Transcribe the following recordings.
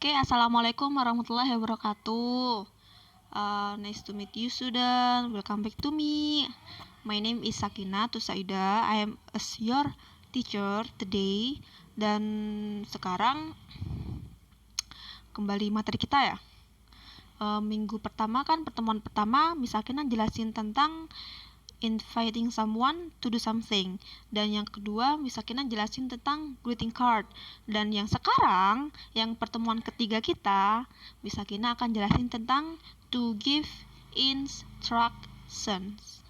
Oke, assalamualaikum warahmatullahi wabarakatuh. Nice to meet you, student. Welcome back to me. My name is Sakina Tusaida. I am as your teacher today. Dan sekarang kembali materi kita ya. Minggu pertama kan pertemuan pertama Miss Sakina jelasin tentang inviting someone to do something, dan yang kedua Miss Sakina jelasin tentang greeting card, dan yang sekarang yang pertemuan ketiga kita Miss Sakina akan jelasin tentang to give instructions.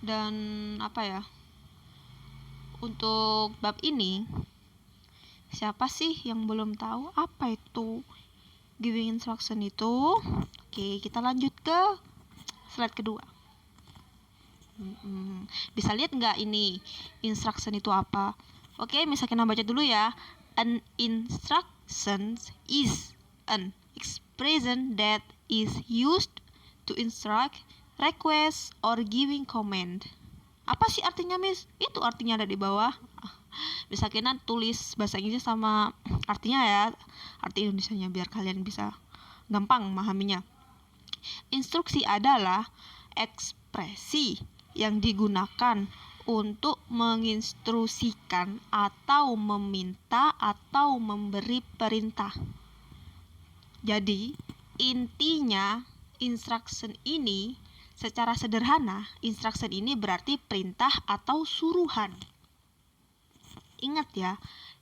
Dan apa ya, untuk bab ini siapa sih yang belum tahu apa itu giving instruction itu? Oke, kita lanjut ke slide kedua. Bisa lihat nggak ini instruction itu apa? Oke, misalnya baca dulu ya. An instruction is an expression that is used to instruct, request, or giving command. Apa sih artinya, Miss? Itu artinya ada di bawah. Bisa kita tulis bahasa Inggris sama artinya ya, arti Indonesianya, biar kalian bisa gampang memahaminya. Instruksi adalah ekspresi yang digunakan untuk menginstruksikan atau meminta atau memberi perintah. Jadi intinya instruction ini, secara sederhana, instruction ini berarti perintah atau suruhan. Ingat ya,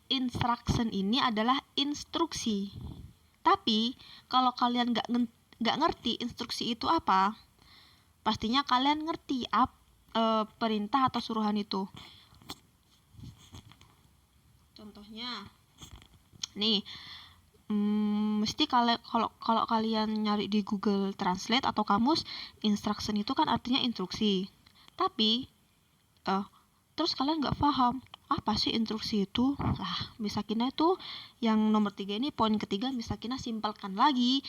instruction ini adalah instruksi. Tapi kalau kalian nggak ngerti instruksi itu apa, pastinya kalian ngerti perintah atau suruhan itu. Contohnya, nih, mesti kalau kalian nyari di Google Translate atau kamus, instruction itu kan artinya instruksi. Tapi terus kalian nggak paham apa sih instruksi itu? Lah, Miss Sakina itu yang nomor 3 ini, poin ketiga, Miss Sakina simpelkan lagi.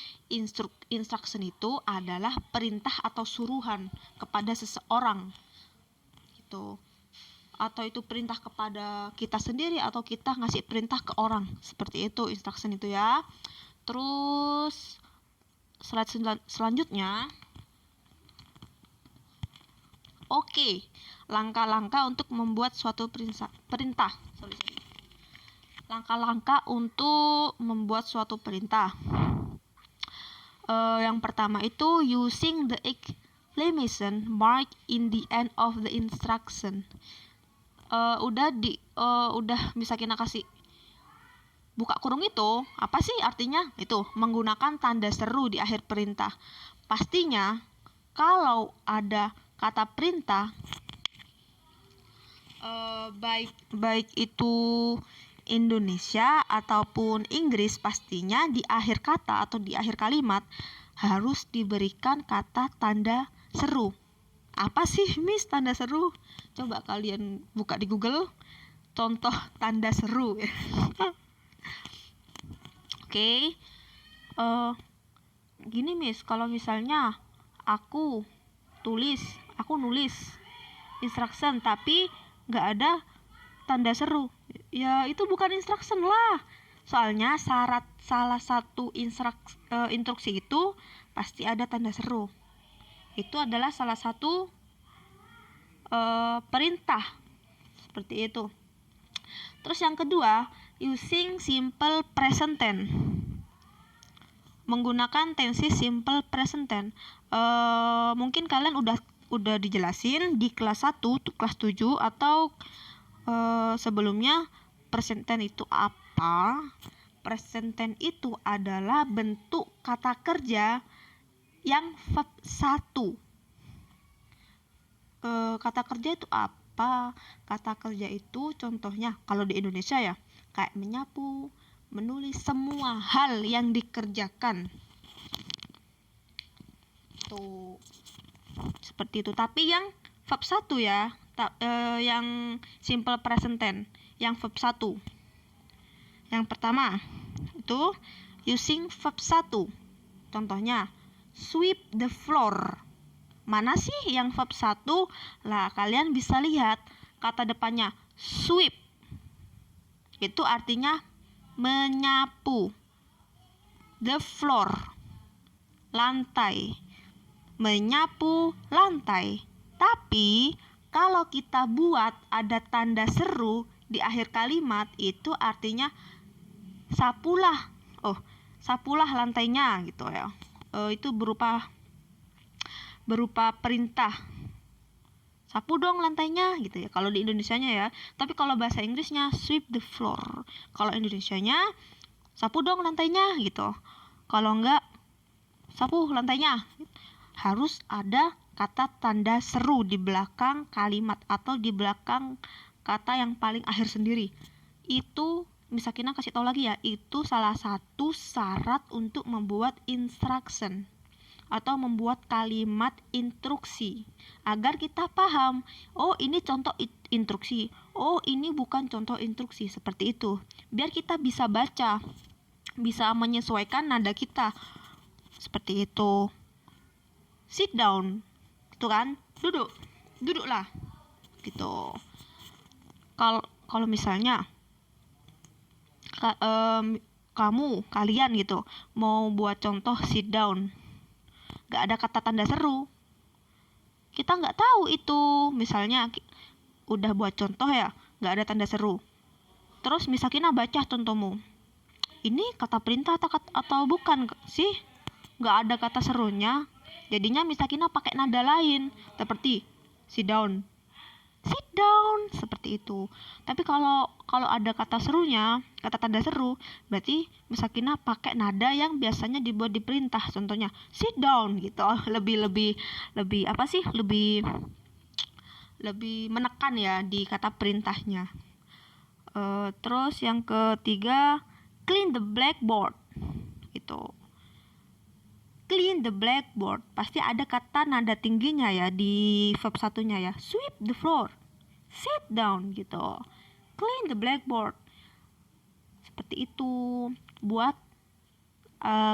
Instruction itu adalah perintah atau suruhan kepada seseorang gitu. Atau itu perintah kepada kita sendiri atau kita ngasih perintah ke orang. Seperti itu instruction itu ya. Terus slide selanjutnya. Oke, langkah-langkah untuk membuat suatu perintah. Langkah-langkah untuk membuat suatu perintah. Yang pertama itu using the exclamation mark in the end of the instruction. Udah bisa kita kasih buka kurung itu, apa sih artinya? Itu menggunakan tanda seru di akhir perintah. Pastinya kalau ada kata perintah, baik itu Indonesia ataupun Inggris, pastinya di akhir kata atau di akhir kalimat harus diberikan kata tanda seru. Apa sih, Miss, tanda seru? Coba kalian buka di Google contoh tanda seru. Oke. Gini, Miss, kalau misalnya aku nulis instruction tapi nggak ada tanda seru, ya itu bukan instruction lah. Soalnya salah satu instruksi itu pasti ada tanda seru. Itu adalah salah satu perintah seperti itu. Terus yang kedua, using simple present tense. Menggunakan tensi simple present tense. Mungkin kalian udah dijelasin di kelas 1, kelas 7 atau sebelumnya. Present tense itu apa? Present tense itu adalah bentuk kata kerja yang verb 1. Kata kerja itu apa? Kata kerja itu contohnya kalau di Indonesia ya, kayak menyapu, menulis, semua hal yang dikerjakan. Tuh. Seperti itu. Tapi yang verb 1 ya, yang simple present tense, yang verb 1. Yang pertama itu using verb 1. Contohnya sweep the floor. Mana sih yang verb 1? Lah, kalian bisa lihat kata depannya sweep. itu artinya menyapu. The floor, lantai. Menyapu lantai. Tapi kalau kita buat ada tanda seru di akhir kalimat, itu artinya sapulah. Sapulah lantainya gitu ya. Itu berupa perintah. Sapu dong lantainya gitu ya. Kalau di Indonesianya ya. Tapi kalau bahasa Inggrisnya sweep the floor. Kalau Indonesianya sapu dong lantainya gitu. Kalau enggak sapu lantainya. Harus ada kata tanda seru di belakang kalimat atau di belakang kata yang paling akhir sendiri. Itu Miss Sakina kasih tahu lagi ya, itu salah satu syarat untuk membuat instruction atau membuat kalimat instruksi agar kita paham, oh ini contoh instruksi, oh ini bukan contoh instruksi, seperti itu. Biar kita bisa baca, bisa menyesuaikan nada kita. Seperti itu. Sit down. Itu kan? Duduklah. Gitu. Kalau misalnya kalian gitu mau buat contoh sit down, gak ada kata tanda seru, kita nggak tahu itu. Misalnya udah buat contoh ya, gak ada tanda seru, terus Miss Sakina baca contohmu, ini kata perintah atau bukan sih, gak ada kata serunya. Jadinya Miss Sakina pakai nada lain seperti sit down, seperti itu. Tapi kalau ada kata serunya, kata tanda seru, berarti Miss Sakina pakai nada yang biasanya dibuat di perintah. Contohnya sit down gitu. Lebih apa sih? Lebih menekan ya di kata perintahnya. Terus yang ketiga, clean the blackboard. Itu. Clean the blackboard. Pasti ada kata nada tingginya ya di verb satunya ya. Sweep the floor. Sit down gitu. Clean the blackboard. Seperti itu. Buat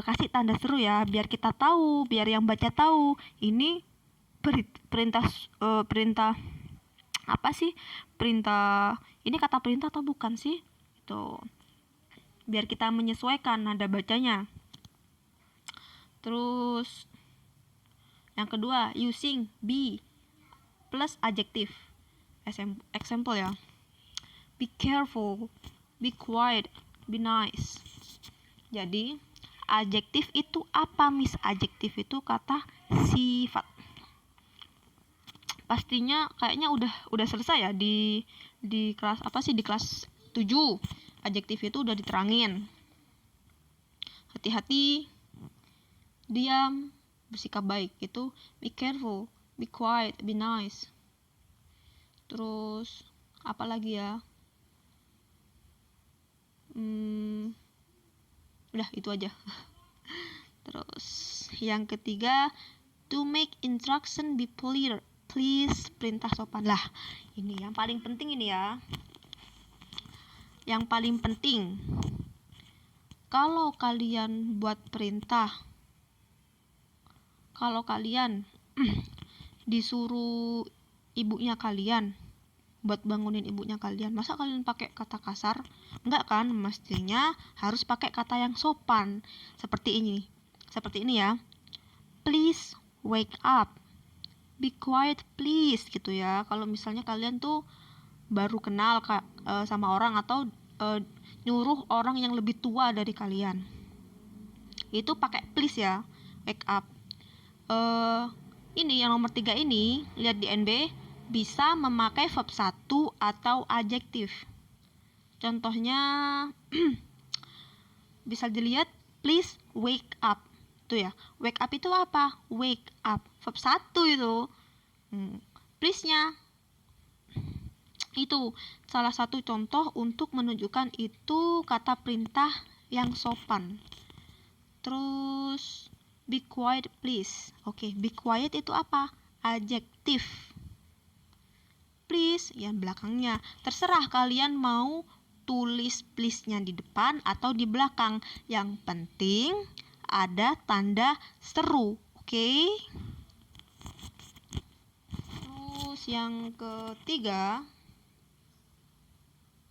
kasih tanda seru ya, biar kita tahu, biar yang baca tahu ini perintah apa sih? Perintah ini kata perintah atau bukan sih? Itu. Biar kita menyesuaikan nada bacanya. Terus yang kedua, using be plus adjective. Example ya. Be careful, be quiet, be nice. Jadi adjektif itu apa, Miss? Adjektif itu kata sifat. Pastinya kayaknya udah selesai ya di kelas apa sih, di kelas 7. Adjektif itu udah diterangin. Hati-hati, diam, bersikap baik, itu be careful, be quiet, be nice. Terus apa lagi ya? Udah itu aja. Terus yang ketiga, to make instruction be clear, please, perintah sopan. Lah, ini yang paling penting ini ya. Yang paling penting, kalau kalian buat perintah, kalau kalian disuruh ibunya kalian buat bangunin ibunya kalian, masa kalian pakai kata kasar? Enggak kan, mestinya harus pakai kata yang sopan. Seperti ini ya. Please wake up, be quiet please, gitu ya. Kalau misalnya kalian tuh baru kenal sama orang atau nyuruh orang yang lebih tua dari kalian, itu pakai please ya, wake up. Ini yang nomor 3 ini, lihat di NB, bisa memakai verb 1 atau adjektif. Contohnya bisa dilihat, please wake up. Tuh ya, wake up itu apa? Wake up, verb 1 itu. Please-nya itu salah satu contoh untuk menunjukkan itu kata perintah yang sopan. Terus be quiet please. Oke, be quiet itu apa? Adjektif. Please yang belakangnya. Terserah kalian mau tulis please-nya di depan atau di belakang. Yang penting ada tanda seru. Oke. Terus yang ketiga,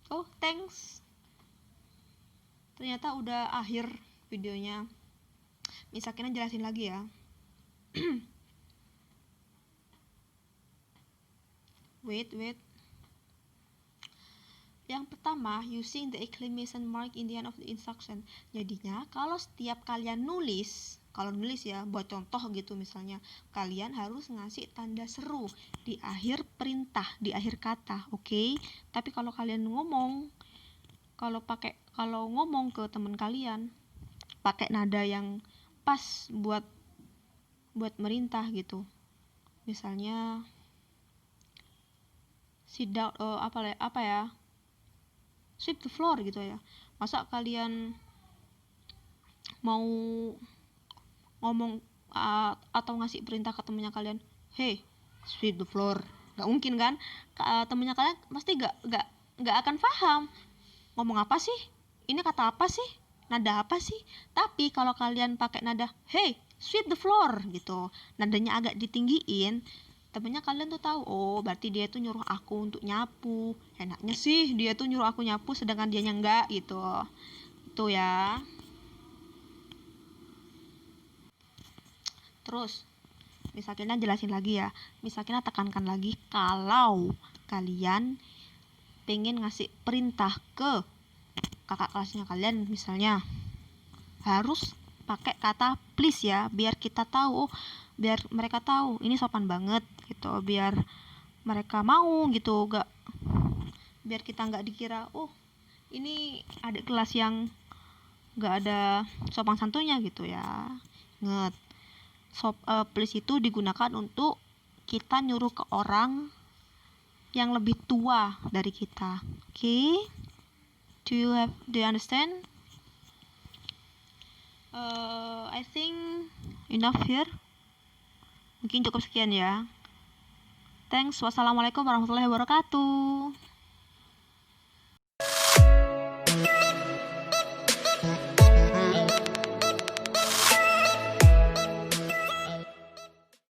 oh thanks. ternyata udah akhir videonya. Misalkan jelasin lagi ya. wait. Yang pertama, using the exclamation mark in the end of the instruction. Jadinya kalau setiap kalian nulis, kalau nulis ya, buat contoh gitu misalnya, kalian harus ngasih tanda seru di akhir perintah, di akhir kata, oke? Tapi kalau kalian ngomong, kalau ngomong ke teman kalian, pakai nada yang pas buat merintah gitu. Misalnya sit down, apa ya? Sweep the floor gitu ya. Masa kalian mau ngomong atau ngasih perintah ke temennya kalian, hey, sweep the floor? Gak mungkin kan? Temennya kalian pasti gak akan paham ngomong apa sih, ini kata apa sih, nada apa sih. Tapi kalau kalian pakai nada hey, sweep the floor gitu, nadanya agak ditinggiin, temennya kalian tuh tahu, oh berarti dia tuh nyuruh aku untuk nyapu. Enaknya sih dia tuh nyuruh aku nyapu sedangkan dianya enggak gitu. Itu ya. Terus misalnya jelasin lagi ya, misalnya tekankan lagi kalau kalian pengen ngasih perintah ke kakak kelasnya kalian, misalnya harus pakai kata please ya, biar kita tahu, biar mereka tahu ini sopan banget gitu, biar mereka mau gitu, biar kita nggak dikira oh ini adik kelas yang nggak ada sopan santunnya gitu ya. Ingat, please itu digunakan untuk kita nyuruh ke orang yang lebih tua dari kita. Okay? Do you understand? I think enough here. Mungkin cukup sekian ya. Thanks. Wassalamualaikum warahmatullahi wabarakatuh.